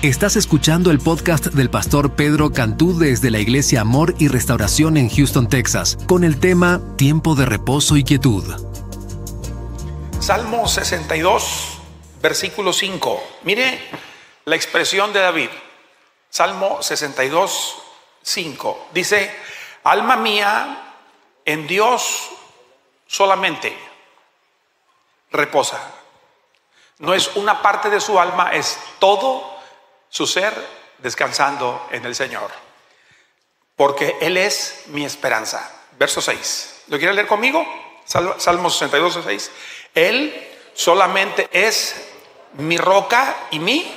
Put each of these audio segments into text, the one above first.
Estás escuchando el podcast del pastor Pedro Cantú desde la Iglesia Amor y Restauración en Houston, Texas, con el tema Tiempo de Reposo y Quietud. Salmo 62, versículo 5. Mire la expresión de David. Salmo 62, 5. Dice: alma mía, en Dios solamente reposa. No es una parte de su alma, es todo su ser descansando en el Señor, porque Él es mi esperanza. Verso 6. ¿Lo quiere leer conmigo? Salmo 62, 6. Él solamente es mi roca y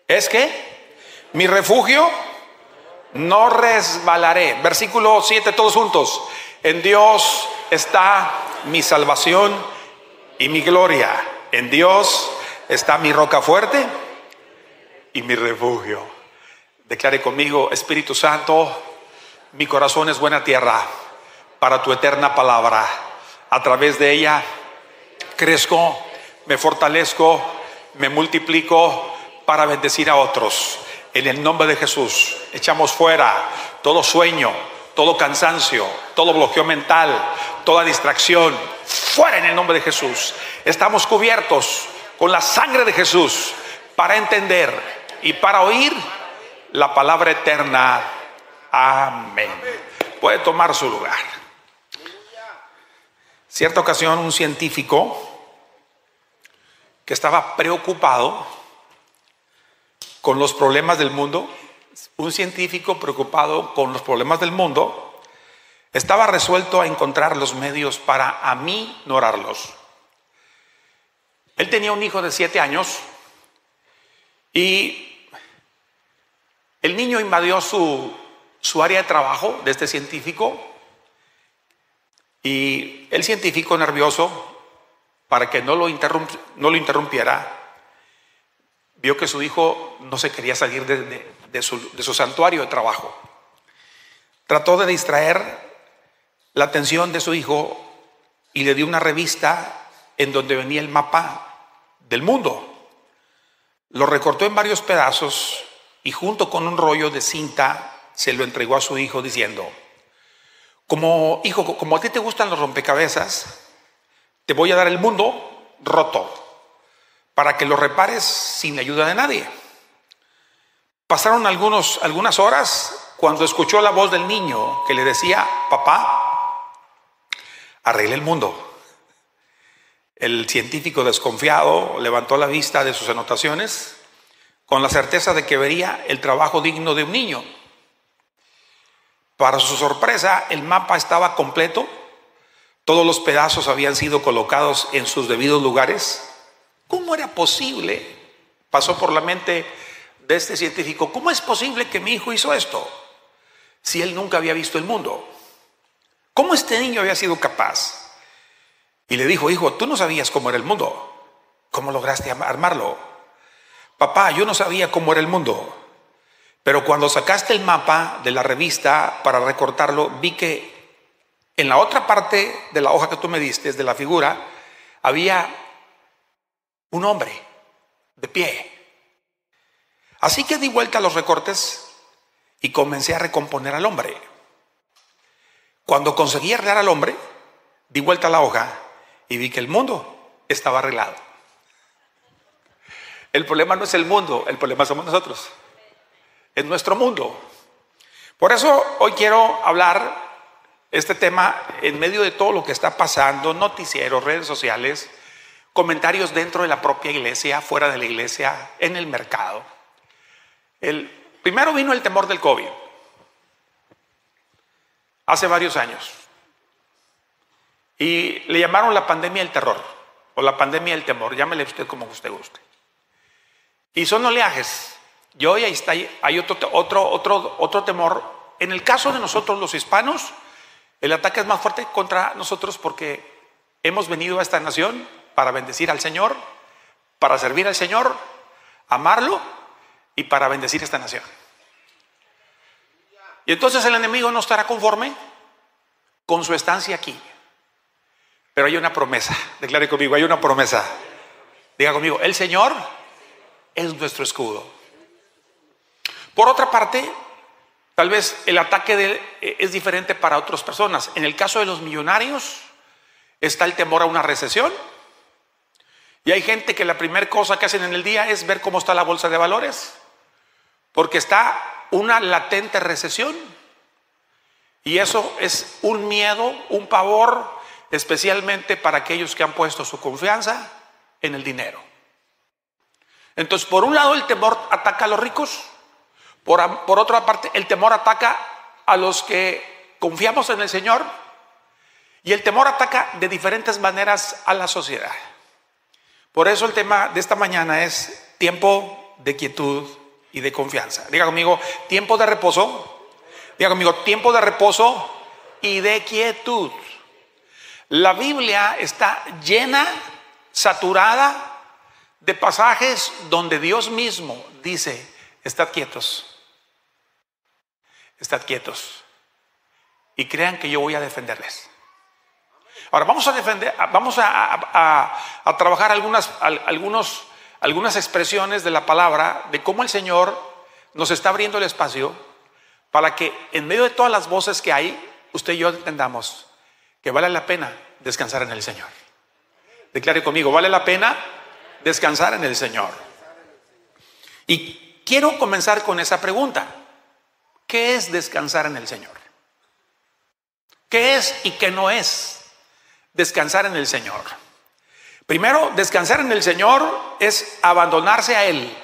¿es qué? Mi refugio, no resbalaré. Versículo 7, todos juntos. En Dios está mi salvación y mi gloria. En Dios está mi roca fuerte y mi refugio. Declare conmigo: Espíritu Santo, mi corazón es buena tierra para tu eterna palabra. A través de ella crezco, me fortalezco, me multiplico para bendecir a otros. En el nombre de Jesús, echamos fuera todo sueño, todo cansancio, todo bloqueo mental, toda distracción. Fuera en el nombre de Jesús. Estamos cubiertos con la sangre de Jesús para entender y para oír la palabra eterna. Amén. Puede tomar su lugar. Cierta ocasión, un científico que estaba preocupado con los problemas del mundo, estaba resuelto a encontrar los medios para aminorarlos. Él tenía un hijo de 7 años y el niño invadió su área de trabajo de este científico, y el científico, nervioso para que no lo interrumpiera, vio que su hijo no se quería salir de su santuario de trabajo. Trató de distraer la atención de su hijo y le dio una revista en donde venía el mapa del mundo. Lo recortó en varios pedazos y junto con un rollo de cinta se lo entregó a su hijo diciendo: hijo, como a ti te gustan los rompecabezas, te voy a dar el mundo roto para que lo repares sin la ayuda de nadie. Pasaron algunas horas cuando escuchó la voz del niño que le decía: papá, arregle el mundo. El científico, desconfiado, levantó la vista de sus anotaciones con la certeza de que vería el trabajo digno de un niño. Para su sorpresa, el mapa estaba completo. Todos los pedazos habían sido colocados en sus debidos lugares. ¿Cómo era posible? Pasó por la mente de este científico: ¿cómo es posible que mi hijo hizo esto si él nunca había visto el mundo? ¿Cómo este niño había sido capaz? Y le dijo: hijo, tú no sabías cómo era el mundo. ¿Cómo lograste armarlo? Papá, yo no sabía cómo era el mundo, pero cuando sacaste el mapa de la revista para recortarlo, vi que en la otra parte de la hoja que tú me diste, de la figura, había un hombre de pie. Así que di vuelta a los recortes y comencé a recomponer al hombre. Cuando conseguí arreglar al hombre, di vuelta a la hoja y vi que el mundo estaba arreglado. El problema no es el mundo, el problema somos nosotros. Es nuestro mundo. Por eso hoy quiero hablar este tema en medio de todo lo que está pasando: noticieros, redes sociales, comentarios dentro de la propia iglesia, fuera de la iglesia, en el mercado. Primero vino el temor del COVID, hace varios años, y le llamaron la pandemia del terror o la pandemia del temor, llámele usted como usted guste. Y son oleajes. Y hoy hay otro temor. En el caso de nosotros los hispanos, el ataque es más fuerte contra nosotros porque hemos venido a esta nación para bendecir al Señor, para servir al Señor, amarlo y para bendecir esta nación. Y entonces el enemigo no estará conforme con su estancia aquí. Pero hay una promesa. Declare conmigo: hay una promesa. Diga conmigo: el Señor es nuestro escudo. Por otra parte, tal vez el ataque es diferente para otras personas. En el caso de los millonarios está el temor a una recesión. Y hay gente que la primera cosa que hacen en el día es ver cómo está la bolsa de valores, porque está una latente recesión. Y eso es un miedo, un pavor, especialmente para aquellos que han puesto su confianza en el dinero. Entonces, por un lado, el temor ataca a los ricos. Por otra parte, el temor ataca a los que confiamos en el Señor. Y el temor ataca de diferentes maneras a la sociedad. Por eso el tema de esta mañana es tiempo de quietud y de confianza. Diga conmigo, tiempo de reposo. Diga conmigo, tiempo de reposo y de quietud. La Biblia está llena, saturada de pasajes donde Dios mismo dice: estad quietos, estad quietos, y crean que yo voy a defenderles. Ahora vamos a trabajar algunas expresiones de la palabra, de cómo el Señor nos está abriendo el espacio para que en medio de todas las voces que hay, usted y yo entendamos que vale la pena descansar en el Señor. Declare conmigo, vale la pena descansar en el Señor. Y quiero comenzar con esa pregunta: ¿qué es descansar en el Señor? ¿Qué es y qué no es descansar en el Señor? Primero, descansar en el Señor es abandonarse a Él,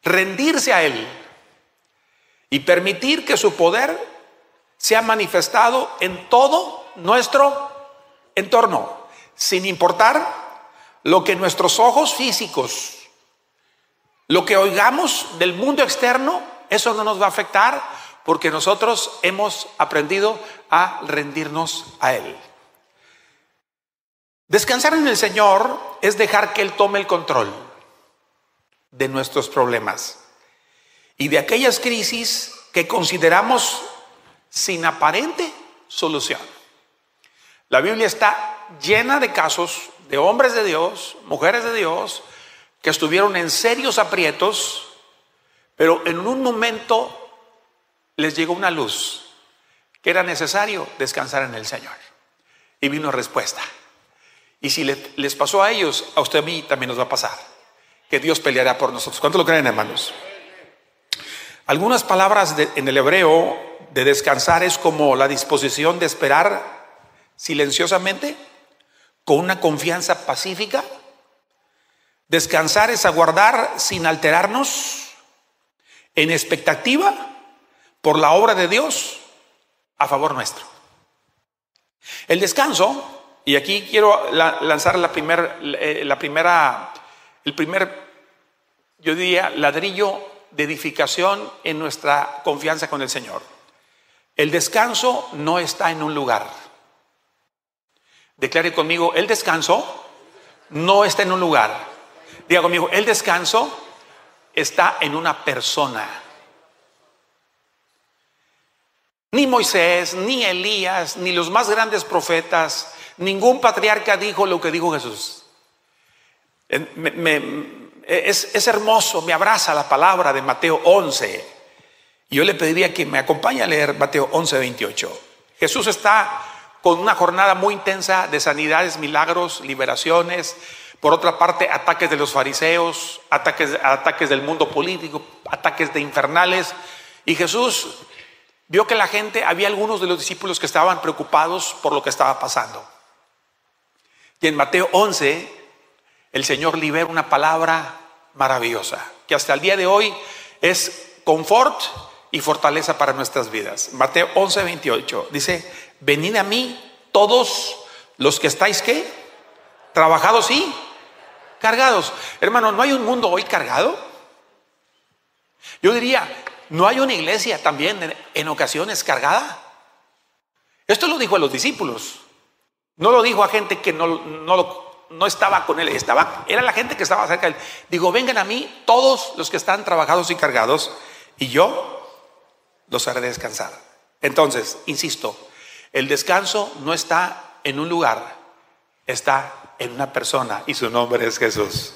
rendirse a Él y permitir que su poder sea manifestado en todo nuestro entorno, sin importar lo que nuestros ojos físicos, lo que oigamos del mundo externo. Eso no nos va a afectar, porque nosotros hemos aprendido a rendirnos a Él. Descansar en el Señor es dejar que Él tome el control de nuestros problemas y de aquellas crisis que consideramos sin aparente solución. La Biblia está llena de casos de hombres de Dios, mujeres de Dios, que estuvieron en serios aprietos, pero en un momento les llegó una luz, que era necesario descansar en el Señor, y vino respuesta. Y si les pasó a ellos, a usted, a mí también nos va a pasar, que Dios peleará por nosotros. ¿Cuántos lo creen, hermanos? Algunas palabras en el hebreo de descansar es como la disposición de esperar silenciosamente, con una confianza pacífica. Descansar es aguardar sin alterarnos, en expectativa por la obra de Dios a favor nuestro. El descanso, y aquí quiero lanzar el primer, yo diría, ladrillo de edificación en nuestra confianza con el Señor. El descanso no está en un lugar. Declare conmigo, el descanso no está en un lugar. Diga conmigo, el descanso está en una persona. Ni Moisés, ni Elías, ni los más grandes profetas, ningún patriarca dijo lo que dijo Jesús. Es hermoso, me abraza la palabra de Mateo 11. Y yo le pediría que me acompañe a leer Mateo 11, 28. Jesús está con una jornada muy intensa de sanidades, milagros, liberaciones. Por otra parte, ataques de los fariseos, ataques del mundo político, ataques de infernales. Y Jesús vio que la gente, había algunos de los discípulos que estaban preocupados por lo que estaba pasando. Y en Mateo 11, el Señor libera una palabra maravillosa, que hasta el día de hoy es confort y fortaleza para nuestras vidas. Mateo 11, 28 dice: venid a mí todos los que estáis, ¿qué? Trabajados y cargados. Hermano, ¿no hay un mundo hoy cargado? Yo diría, ¿no hay una iglesia también en ocasiones cargada? Esto lo dijo a los discípulos. No lo dijo a gente que no estaba con él. Era la gente que estaba cerca de él. Digo, vengan a mí todos los que están trabajados y cargados, y yo los haré descansar. Entonces, insisto, el descanso no está en un lugar, está en una persona, y su nombre es Jesús.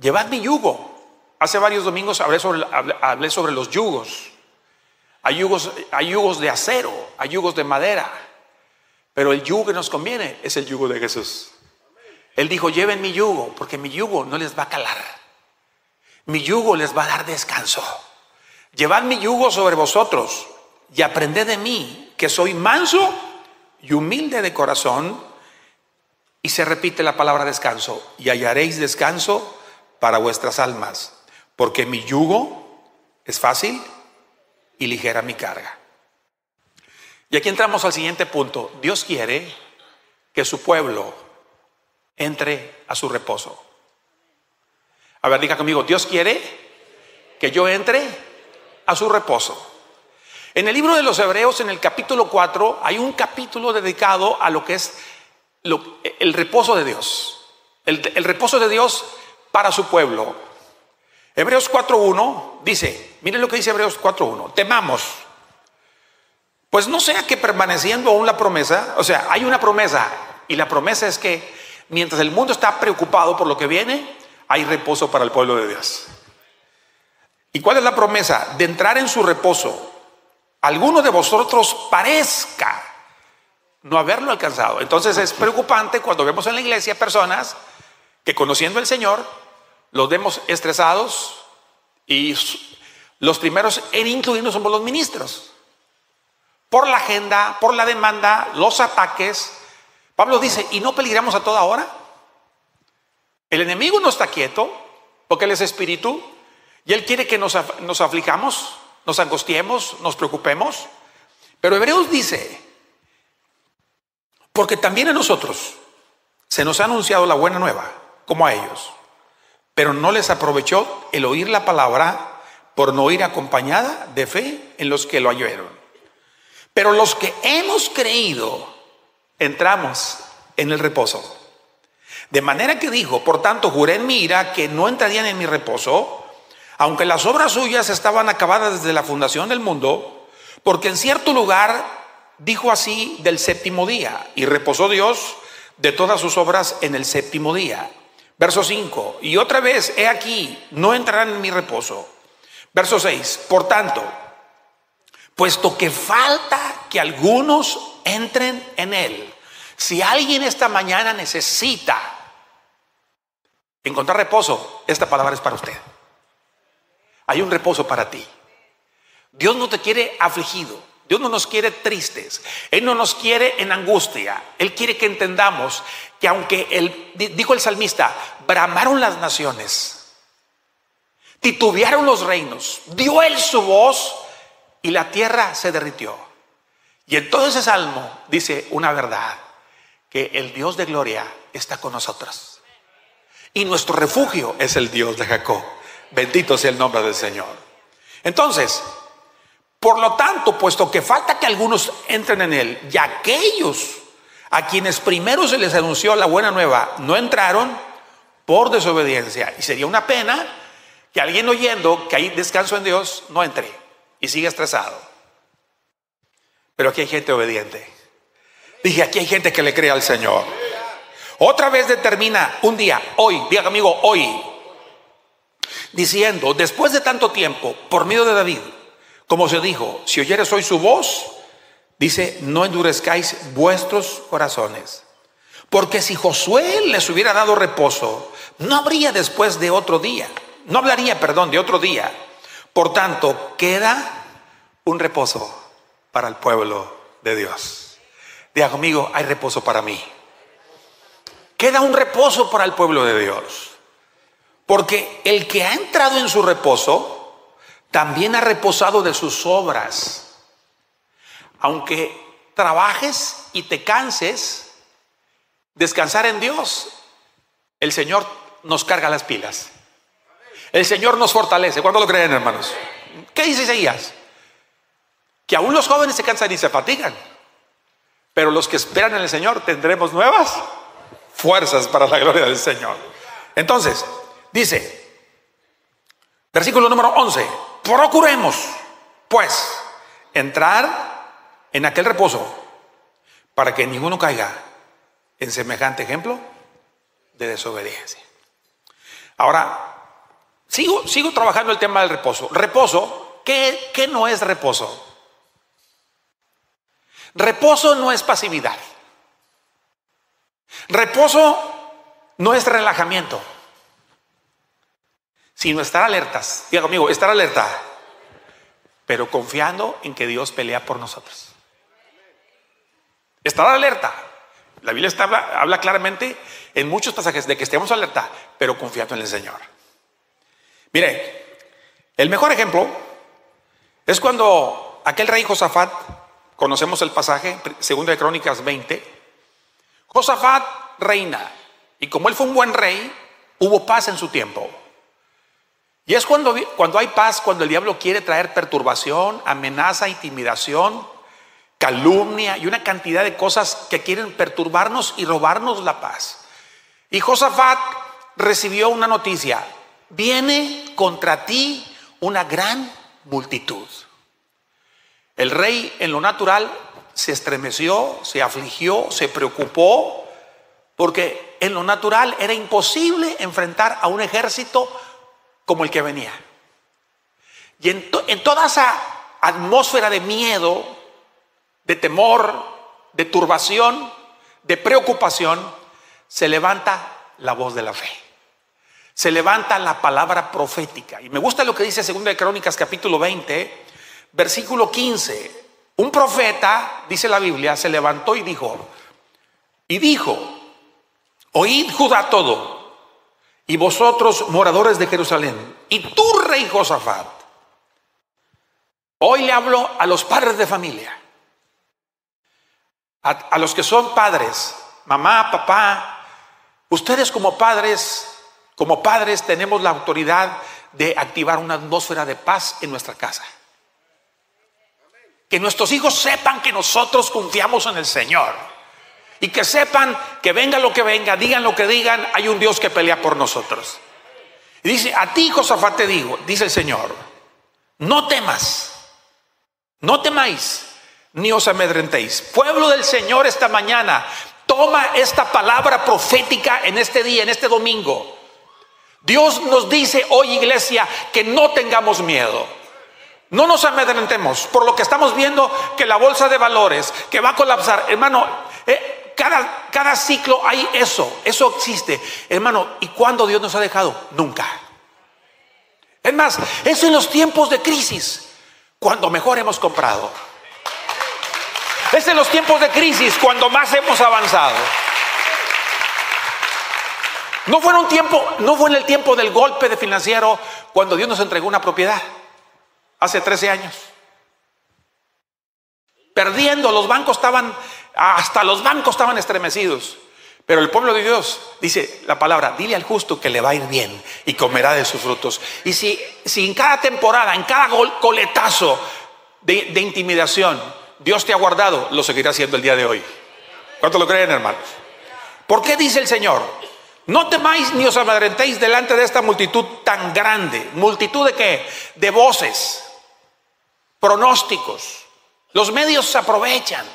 Llevad mi yugo. Hace varios domingos hablé sobre los yugos. Hay yugos de acero, hay yugos de madera, pero el yugo que nos conviene es el yugo de Jesús. Él dijo: lleven mi yugo, porque mi yugo no les va a calar. Mi yugo les va a dar descanso. Llevad mi yugo sobre vosotros y aprended de mí, que soy manso y humilde de corazón. Y se repite la palabra descanso: y hallaréis descanso para vuestras almas, porque mi yugo es fácil y ligera mi carga. Y aquí entramos al siguiente punto. Dios quiere que su pueblo entre a su reposo. A ver, diga conmigo: Dios quiere que yo entre a su reposo. En el libro de los Hebreos, en el capítulo 4, hay un capítulo dedicado a lo que es el reposo de Dios. El reposo de Dios para su pueblo. Hebreos 4.1 dice, miren lo que dice Hebreos 4.1: temamos, pues no sea que permaneciendo aún la promesa, o sea, hay una promesa, y la promesa es que mientras el mundo está preocupado por lo que viene, hay reposo para el pueblo de Dios. ¿Y cuál es la promesa? De entrar en su reposo. Alguno de vosotros parezca no haberlo alcanzado. Entonces es preocupante cuando vemos en la iglesia personas que, conociendo al Señor, los vemos estresados, y los primeros en incluirnos somos los ministros. Por la agenda, por la demanda, los ataques. Pablo dice: ¿y no peligramos a toda hora? El enemigo no está quieto, porque él es espíritu, y él quiere que nos aflijamos, nos angustiemos, nos preocupemos. Pero Hebreos dice: porque también a nosotros se nos ha anunciado la buena nueva, como a ellos, pero no les aprovechó el oír la palabra, por no ir acompañada de fe en los que lo oyeron. Pero los que hemos creído entramos en el reposo. De manera que dijo: por tanto juré en mi ira que no entrarían en mi reposo, aunque las obras suyas estaban acabadas desde la fundación del mundo, porque en cierto lugar dijo así del séptimo día, y reposó Dios de todas sus obras en el séptimo día. Verso 5: y otra vez, he aquí, no entrarán en mi reposo. Verso 6: por tanto, puesto que falta que algunos entren en él. Si alguien esta mañana necesita encontrar reposo, esta palabra es para usted. Hay un reposo para ti. Dios no te quiere afligido. Dios no nos quiere tristes. Él no nos quiere en angustia. Él quiere que entendamos que aunque dijo el salmista, bramaron las naciones, titubearon los reinos, dio él su voz y la tierra se derritió. Y en todo ese salmo dice una verdad: que el Dios de gloria está con nosotros. Y nuestro refugio es el Dios de Jacob. Bendito sea el nombre del Señor. Entonces, por lo tanto, puesto que falta que algunos entren en él, y aquellos a quienes primero se les anunció la buena nueva no entraron por desobediencia. Y sería una pena que alguien, oyendo que hay descanso en Dios, no entre y siga estresado. Pero aquí hay gente obediente. Dije, aquí hay gente que le cree al Señor. Otra vez determina un día, hoy, diga conmigo, hoy, diciendo: después de tanto tiempo, por medio de David, como se dijo, si oyeres hoy su voz, dice, no endurezcáis vuestros corazones. Porque si Josué les hubiera dado reposo, no hablaría de otro día. Por tanto, queda un reposo para el pueblo de Dios. Diga conmigo: hay reposo para mí. Queda un reposo para el pueblo de Dios. Porque el que ha entrado en su reposo también ha reposado de sus obras. Aunque trabajes y te canses, descansar en Dios, el Señor nos carga las pilas. El Señor nos fortalece. ¿Cuánto lo creen, hermanos? ¿Qué dice Isaías? Que aún los jóvenes se cansan y se fatigan, pero los que esperan en el Señor tendremos nuevas fuerzas para la gloria del Señor. Entonces, dice, versículo número 11: procuremos, pues, entrar en aquel reposo, para que ninguno caiga en semejante ejemplo de desobediencia. Ahora, sigo trabajando el tema del reposo. Reposo, ¿qué no es reposo? Reposo no es pasividad. Reposo no es relajamiento, sino estar alertas. Diga conmigo, estar alerta, pero confiando en que Dios pelea por nosotros. Estar alerta. La Biblia habla claramente en muchos pasajes de que estemos alerta, pero confiando en el Señor. Mire, el mejor ejemplo es cuando aquel rey Josafat, conocemos el pasaje, 2 de Crónicas 20. Josafat reina, y como él fue un buen rey, hubo paz en su tiempo. Y es cuando hay paz, cuando el diablo quiere traer perturbación, amenaza, intimidación, calumnia y una cantidad de cosas que quieren perturbarnos y robarnos la paz. Y Josafat recibió una noticia: viene contra ti una gran multitud. El rey en lo natural se estremeció, se afligió, se preocupó, porque en lo natural era imposible enfrentar a un ejército como el que venía. Y en toda esa atmósfera de miedo, de temor, de turbación, de preocupación, se levanta la voz de la fe. Se levanta la palabra profética. Y me gusta lo que dice 2 de Crónicas capítulo 20, versículo 15. Un profeta, dice la Biblia, se levantó y dijo, oíd Judá todo, y vosotros moradores de Jerusalén, y tú rey Josafat. Hoy le hablo a los padres de familia, a los que son padres, mamá, papá. Ustedes como padres tenemos la autoridad de activar una atmósfera de paz en nuestra casa. Que nuestros hijos sepan que nosotros confiamos en el Señor. Y que sepan que venga lo que venga, digan lo que digan, hay un Dios que pelea por nosotros. Y dice, a ti Josafat te digo, dice el Señor, no temas, no temáis, ni os amedrentéis. Pueblo del Señor, esta mañana, toma esta palabra profética en este día, en este domingo. Dios nos dice hoy, iglesia, que no tengamos miedo. No nos amedrentemos por lo que estamos viendo, que la bolsa de valores, que va a colapsar. Hermano, cada ciclo hay eso existe. Hermano, ¿y cuándo Dios nos ha dejado? Nunca. Es más, es en los tiempos de crisis cuando mejor hemos comprado. Es en los tiempos de crisis cuando más hemos avanzado. No fue en el tiempo del golpe de financiero cuando Dios nos entregó una propiedad. Hace 13 años. Perdiendo, hasta los bancos estaban estremecidos. Pero el pueblo de Dios, dice la palabra, dile al justo que le va a ir bien y comerá de sus frutos. Y si en cada temporada, en cada coletazo de intimidación, Dios te ha guardado, lo seguirá haciendo el día de hoy. ¿Cuántos lo creen, hermanos? ¿Por qué dice el Señor? No temáis ni os amedrentéis delante de esta multitud tan grande. ¿Multitud de qué? De voces, pronósticos. Los medios se aprovechan.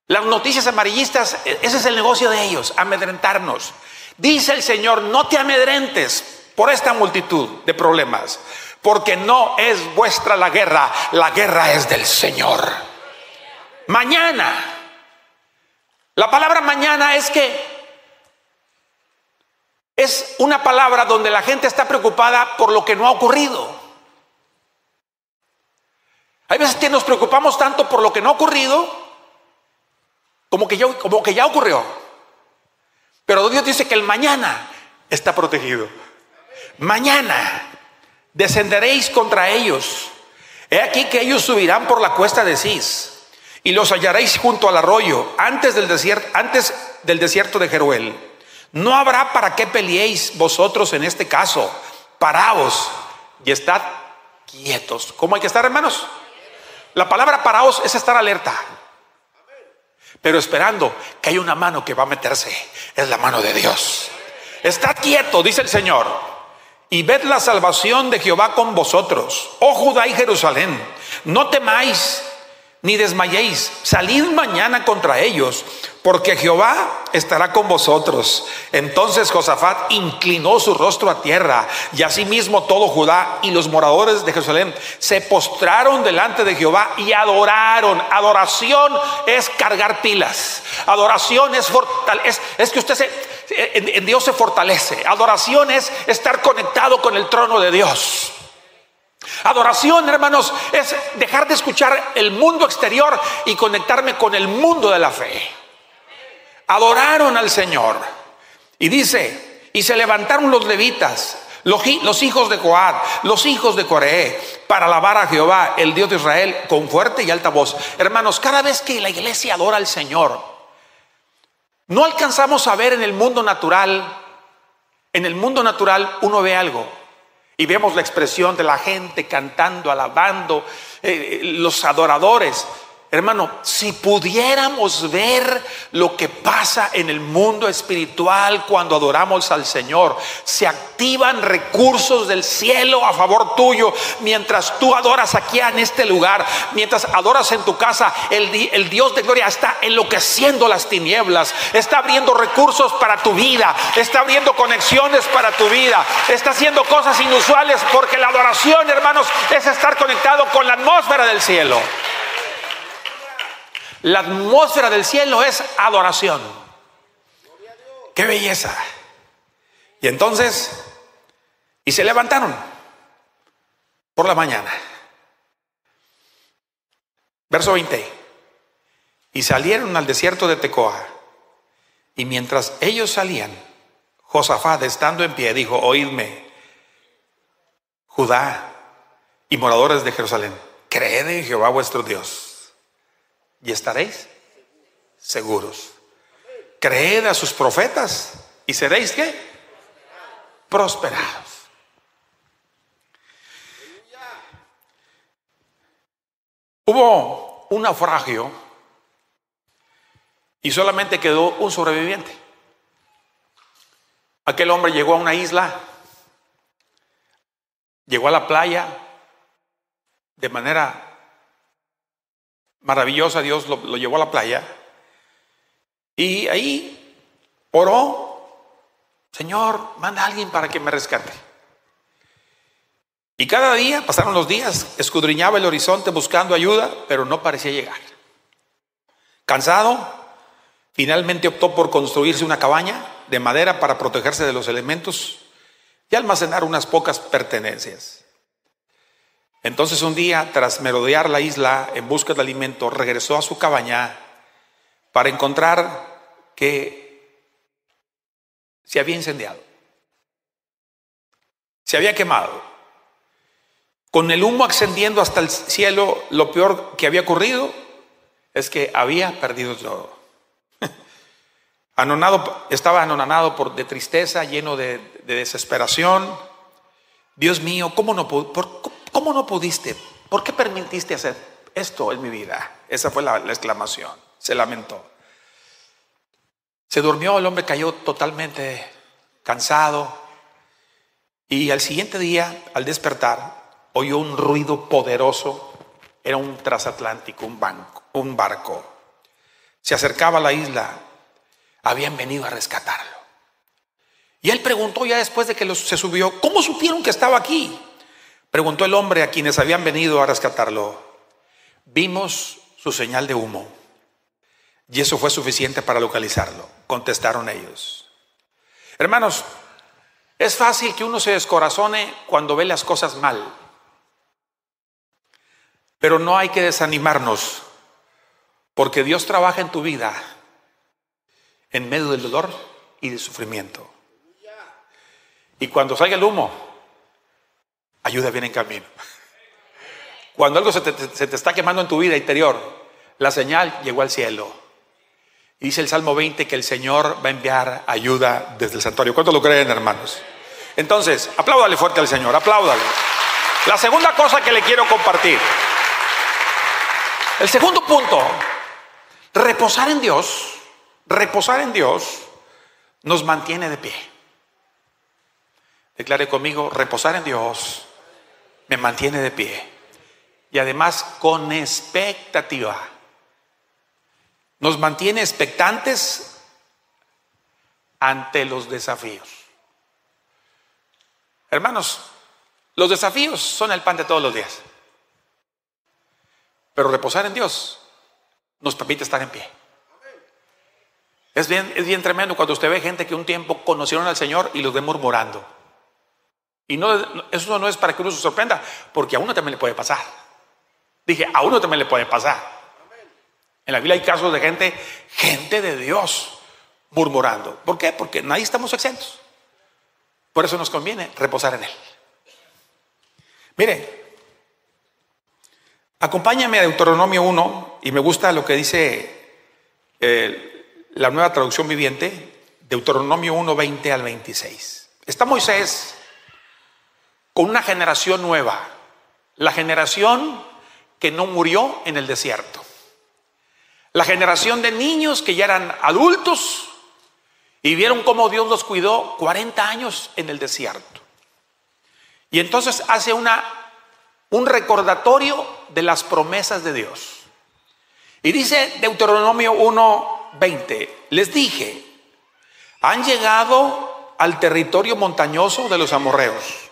Las noticias amarillistas, ese es el negocio de ellos, amedrentarnos. Dice el Señor, no te amedrentes por esta multitud de problemas, porque no es vuestra la guerra es del Señor. Mañana, la palabra mañana es una palabra donde la gente está preocupada por lo que no ha ocurrido. Hay veces que nos preocupamos tanto por lo que no ha ocurrido, como que ya ocurrió. Pero Dios dice que el mañana está protegido. Mañana descenderéis contra ellos. He aquí que ellos subirán por la cuesta de Cis, y los hallaréis junto al arroyo, antes del desierto de Jeruel. No habrá para qué peleéis vosotros en este caso. Paraos y estad quietos. ¿Cómo hay que estar, hermanos? La palabra paraos es estar alerta, pero esperando que hay una mano que va a meterse. Es la mano de Dios. Estad quieto, dice el Señor, y ved la salvación de Jehová con vosotros, oh Judá y Jerusalén. No temáis, ni desmayéis, salid mañana contra ellos, porque Jehová estará con vosotros. Entonces Josafat inclinó su rostro a tierra, y asimismo todo Judá y los moradores de Jerusalén se postraron delante de Jehová y adoraron. Adoración es cargar pilas. Adoración es que usted en Dios se fortalece. Adoración es estar conectado con el trono de Dios. Adoración, hermanos, es dejar de escuchar el mundo exterior y conectarme con el mundo de la fe. Adoraron al Señor. Y dice, y se levantaron los levitas, los hijos de Coat, los hijos de Coré, para alabar a Jehová, el Dios de Israel, con fuerte y alta voz. Hermanos, cada vez que la iglesia adora al Señor, no alcanzamos a ver en el mundo natural. En el mundo natural uno ve algo y vemos la expresión de la gente cantando, alabando, los adoradores. Hermano, si pudiéramos ver lo que pasa en el mundo espiritual cuando adoramos al Señor, se activan recursos del cielo a favor tuyo. Mientras tú adoras aquí en este lugar, mientras adoras en tu casa, el Dios de gloria está enloqueciendo las tinieblas, está abriendo recursos para tu vida, está abriendo conexiones para tu vida, está haciendo cosas inusuales, porque la adoración, hermanos, es estar conectado con la atmósfera del cielo. La atmósfera del cielo es adoración. ¡Qué belleza! Y entonces, y se levantaron por la mañana. Verso 20. Y salieron al desierto de Tecoa. Y mientras ellos salían, Josafat, estando en pie, dijo: oídme, Judá y moradores de Jerusalén, creed en Jehová vuestro Dios, y estaréis seguros. Creed a sus profetas y seréis ¿qué? Prosperados. Hubo un naufragio y solamente quedó un sobreviviente. Aquel hombre llegó a una isla, llegó a la playa de manera maravillosa. Dios lo llevó a la playa y ahí oró: Señor, manda a alguien para que me rescate. Y cada día, pasaron los días, escudriñaba el horizonte buscando ayuda, pero no parecía llegar. Cansado, finalmente optó por construirse una cabaña de madera para protegerse de los elementos y almacenar unas pocas pertenencias. Entonces un día, tras merodear la isla en busca de alimento, regresó a su cabaña para encontrar que se había incendiado, se había quemado. Con el humo ascendiendo hasta el cielo, lo peor que había ocurrido es que había perdido todo. Estaba anonadado de tristeza, lleno de desesperación. Dios mío, ¿cómo no pudiste? ¿Por qué permitiste hacer esto en mi vida? Esa fue la exclamación. Se lamentó. Se durmió, el hombre cayó totalmente cansado. Y al siguiente día, al despertar, oyó un ruido poderoso. Era un transatlántico, un barco. Se acercaba a la isla. Habían venido a rescatarlo. Y él preguntó, ya después de que se subió: ¿cómo supieron que estaba aquí? Preguntó el hombre a quienes habían venido a rescatarlo: vimos su señal de humo y eso fue suficiente para localizarlo, contestaron ellos. Hermanos, es fácil que uno se descorazone cuando ve las cosas mal, pero no hay que desanimarnos, porque Dios trabaja en tu vida en medio del dolor y del sufrimiento. Y cuando salga el humo, ayuda viene en camino. Cuando algo se te está quemando en tu vida interior, la señal llegó al cielo. Y dice el Salmo 20 que el Señor va a enviar ayuda desde el santuario. ¿Cuántos lo creen, hermanos? Entonces, apláudale fuerte al Señor, apláudale. La segunda cosa que le quiero compartir, el segundo punto: reposar en Dios. Reposar en Dios nos mantiene de pie. Declare conmigo: reposar en Dios me mantiene de pie. y además con expectativa. Nos mantiene expectantes ante los desafíos. Hermanos, los desafíos son el pan de todos los días. Pero reposar en Dios nos permite estar en pie. Es bien tremendo cuando usted ve gente que un tiempo conocieron al Señor y los ve murmurando. Y eso no es para que uno se sorprenda, porque a uno también le puede pasar. Dije, a uno también le puede pasar. En la Biblia hay casos de gente de Dios murmurando. ¿Por qué? Porque nadie estamos exentos. Por eso nos conviene reposar en Él. Mire, acompáñame a Deuteronomio 1, y me gusta lo que dice la Nueva Traducción Viviente, Deuteronomio 1, 20 al 26. Está Moisés con una generación nueva, la generación que no murió en el desierto, la generación de niños que ya eran adultos y vieron cómo Dios los cuidó 40 años en el desierto. Y entonces hace un recordatorio de las promesas de Dios. Y dice Deuteronomio 1:20, les dije, han llegado al territorio montañoso de los amorreos.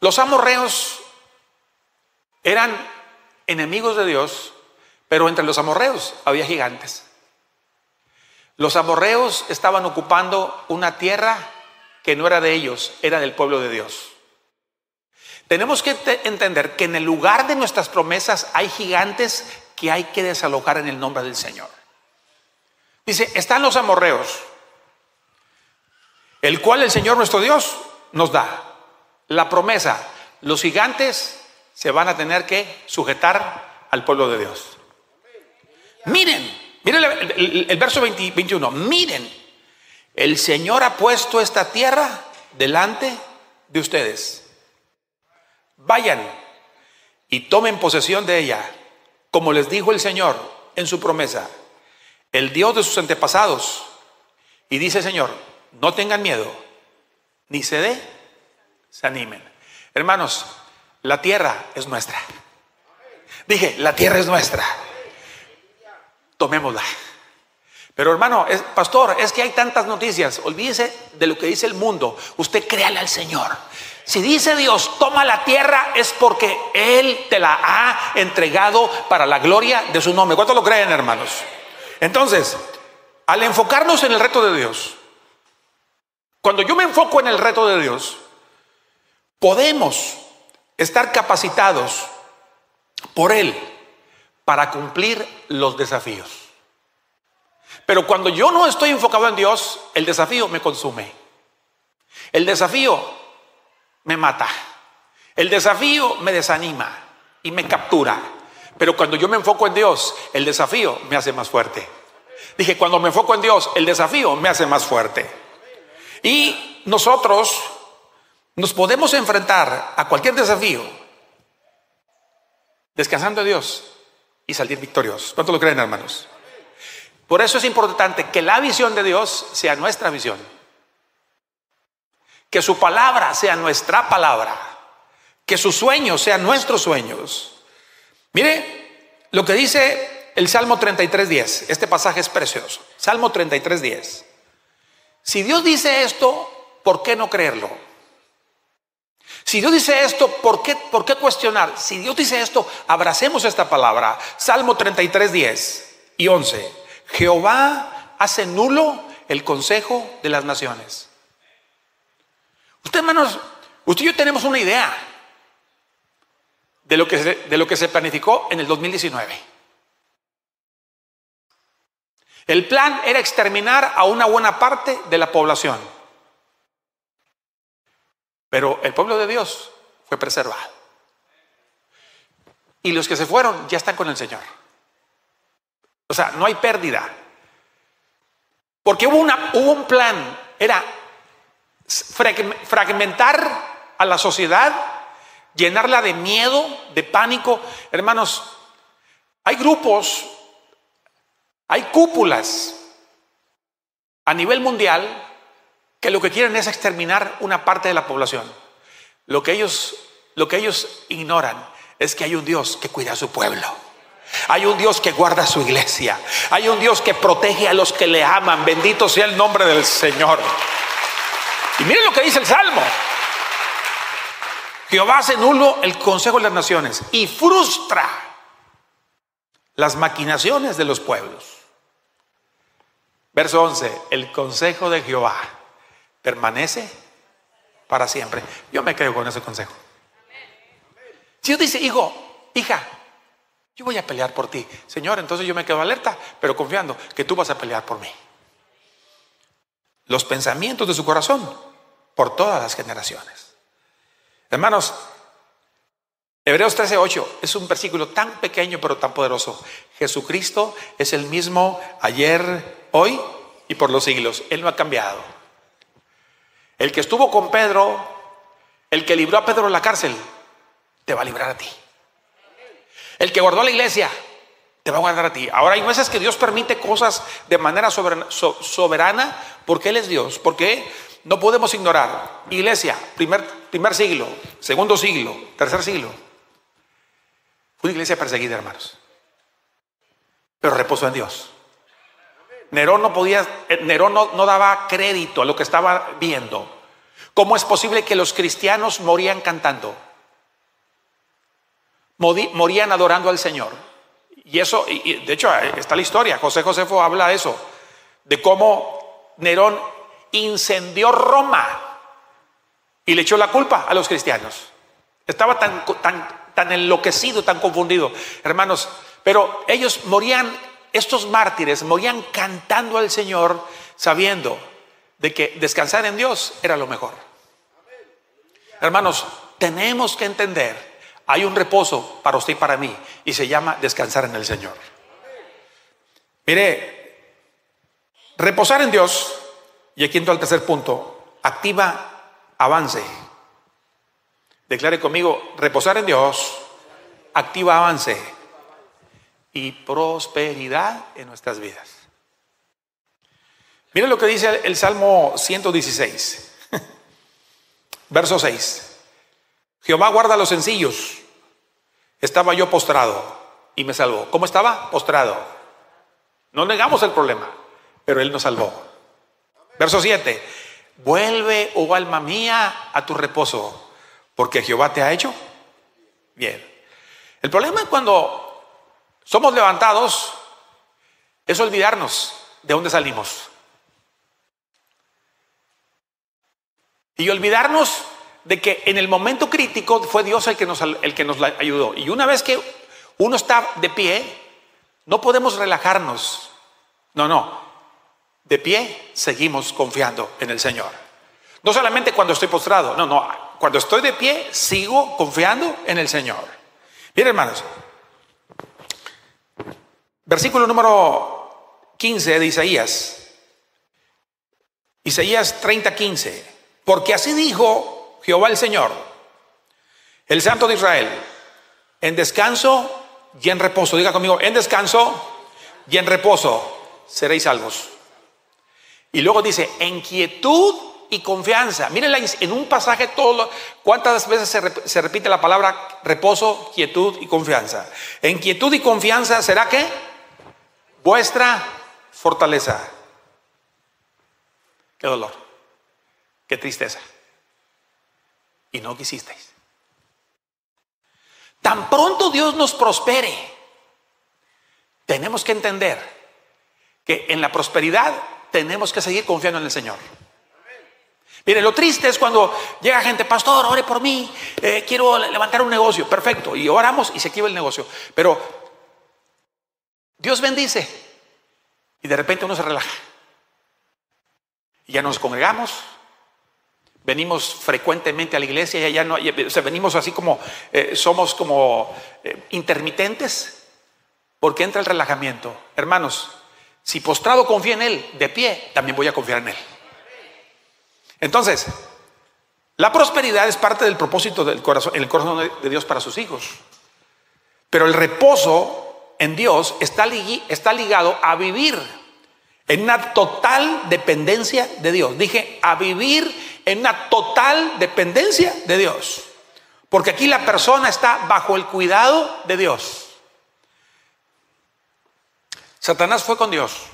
Los amorreos eran enemigos de Dios, pero entre los amorreos había gigantes. Los amorreos estaban ocupando una tierra que no era de ellos, era del pueblo de Dios. Tenemos que entender que en el lugar de nuestras promesas hay gigantes que hay que desalojar en el nombre del Señor. Dice, están los amorreos, el cual el Señor nuestro Dios nos da. La promesa, los gigantes se van a tener que sujetar al pueblo de Dios. Miren el verso 21. Miren, el Señor ha puesto esta tierra delante de ustedes. Vayan y tomen posesión de ella, como les dijo el Señor en su promesa, el Dios de sus antepasados. Y dice el Señor, no tengan miedo, ni se animen. Hermanos, la tierra es nuestra. Dije, la tierra es nuestra. Tomémosla. Pero hermano, pastor, es que hay tantas noticias. Olvídese de lo que dice el mundo. Usted créale al Señor. Si dice Dios, toma la tierra, es porque Él te la ha entregado para la gloria de su nombre. ¿Cuántos lo creen, hermanos? Entonces, al enfocarnos en el reto de Dios, cuando yo me enfoco en el reto de Dios, podemos estar capacitados por Él para cumplir los desafíos. Pero cuando yo no estoy enfocado en Dios, el desafío me consume. El desafío me mata. El desafío me desanima y me captura. Pero cuando yo me enfoco en Dios, el desafío me hace más fuerte. Dije, cuando me enfoco en Dios, el desafío me hace más fuerte. Y nosotros nos podemos enfrentar a cualquier desafío descansando en Dios y salir victoriosos. ¿Cuántos lo creen, hermanos? Por eso es importante que la visión de Dios sea nuestra visión, que su palabra sea nuestra palabra, que sus sueños sean nuestros sueños. Mire lo que dice el Salmo 33:10. Este pasaje es precioso. Salmo 33:10. Si Dios dice esto, ¿por qué no creerlo? Si Dios dice esto, ¿por qué cuestionar? Si Dios dice esto, abracemos esta palabra. Salmo 33:10 y 11. Jehová hace nulo el consejo de las naciones. Usted, hermanos, usted y yo tenemos una idea de lo que se planificó en el 2019. El plan era exterminar a una buena parte de la población. Pero el pueblo de Dios fue preservado. Y los que se fueron ya están con el Señor. O sea, no hay pérdida. Porque hubo un plan. Era fragmentar a la sociedad, llenarla de miedo, de pánico. Hermanos, hay grupos, hay cúpulas a nivel mundial que lo que quieren es exterminar una parte de la población. Lo que ellos lo que ellos ignoran es que hay un Dios que cuida a su pueblo. Hay un Dios que guarda a su iglesia. Hay un Dios que protege a los que le aman. Bendito sea el nombre del Señor. Y miren lo que dice el Salmo. Jehová hace nulo el consejo de las naciones y frustra las maquinaciones de los pueblos. Verso 11. El consejo de Jehová permanece para siempre. Yo me quedo con ese consejo. Si Dios dice, hijo, hija, yo voy a pelear por ti, Señor, entonces yo me quedo alerta, pero confiando que tú vas a pelear por mí. Los pensamientos de su corazón por todas las generaciones. Hermanos, Hebreos 13:8 es un versículo tan pequeño pero tan poderoso. Jesucristo es el mismo ayer, hoy y por los siglos. Él no ha cambiado. El que estuvo con Pedro, el que libró a Pedro de la cárcel, te va a librar a ti. El que guardó la iglesia te va a guardar a ti. Ahora hay veces que Dios permite cosas de manera soberana porque Él es Dios. Porque no podemos ignorar. Iglesia, primer siglo, segundo siglo, tercer siglo. Fue una iglesia perseguida, hermanos. Pero reposó en Dios. Nerón no daba crédito a lo que estaba viendo. ¿Cómo es posible que los cristianos morían cantando? Morían adorando al Señor. Y eso, y de hecho está la historia. José Josefo habla de eso, de cómo Nerón incendió Roma y le echó la culpa a los cristianos. Estaba tan enloquecido, tan confundido, hermanos. Pero ellos morían, estos mártires morían cantando al Señor, sabiendo de que descansar en Dios era lo mejor. Hermanos, tenemos que entender, hay un reposo para usted y para mí, y se llama descansar en el Señor. Mire, reposar en Dios, y aquí entro al tercer punto, activa avance. Declare conmigo, reposar en Dios activa avance y prosperidad en nuestras vidas. Mire lo que dice el Salmo 116, verso 6. Jehová guarda a los sencillos. Estaba yo postrado y me salvó. ¿Cómo estaba? Postrado. No negamos el problema, pero Él nos salvó. Verso 7. Vuelve, oh alma mía, a tu reposo, porque Jehová te ha hecho bien. El problema es cuando somos levantados, es olvidarnos de dónde salimos. Y olvidarnos de que en el momento crítico fue Dios el que nos ayudó. Y una vez que uno está de pie, no podemos relajarnos. No. De pie seguimos confiando en el Señor. No solamente cuando estoy postrado, no. Cuando estoy de pie, sigo confiando en el Señor. Miren, hermanos. Versículo número 15 de Isaías. Isaías 30:15. Porque así dijo Jehová el Señor, el Santo de Israel, en descanso y en reposo. Diga conmigo, en descanso y en reposo seréis salvos. Y luego dice, en quietud y confianza. Mírenla en un pasaje ¿cuántas veces se repite la palabra reposo, quietud y confianza? En quietud y confianza será ¿qué? Vuestra fortaleza. Qué dolor, qué tristeza. Y no quisisteis. Tan pronto Dios nos prospere, tenemos que entender que en la prosperidad tenemos que seguir confiando en el Señor. Mire, lo triste es cuando llega gente, pastor, ore por mí, quiero levantar un negocio. Perfecto, y oramos y se quiebra el negocio. Pero Dios bendice y de repente uno se relaja. Y ya nos congregamos. Venimos frecuentemente a la iglesia y venimos así como somos como intermitentes, porque entra el relajamiento. Hermanos, si postrado confío en Él, de pie también voy a confiar en Él. Entonces, la prosperidad es parte del propósito del corazón, el corazón de Dios para sus hijos. Pero el reposo en Dios está ligado a vivir en una total dependencia de Dios. Dije, a vivir en una total dependencia de Dios. Porque aquí la persona está bajo el cuidado de Dios. Satanás fue con Dios.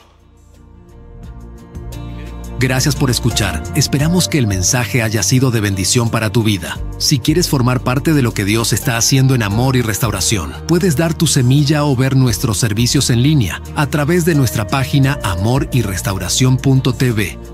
Gracias por escuchar. Esperamos que el mensaje haya sido de bendición para tu vida. Si quieres formar parte de lo que Dios está haciendo en Amor y Restauración, puedes dar tu semilla o ver nuestros servicios en línea a través de nuestra página amoryrestauración.tv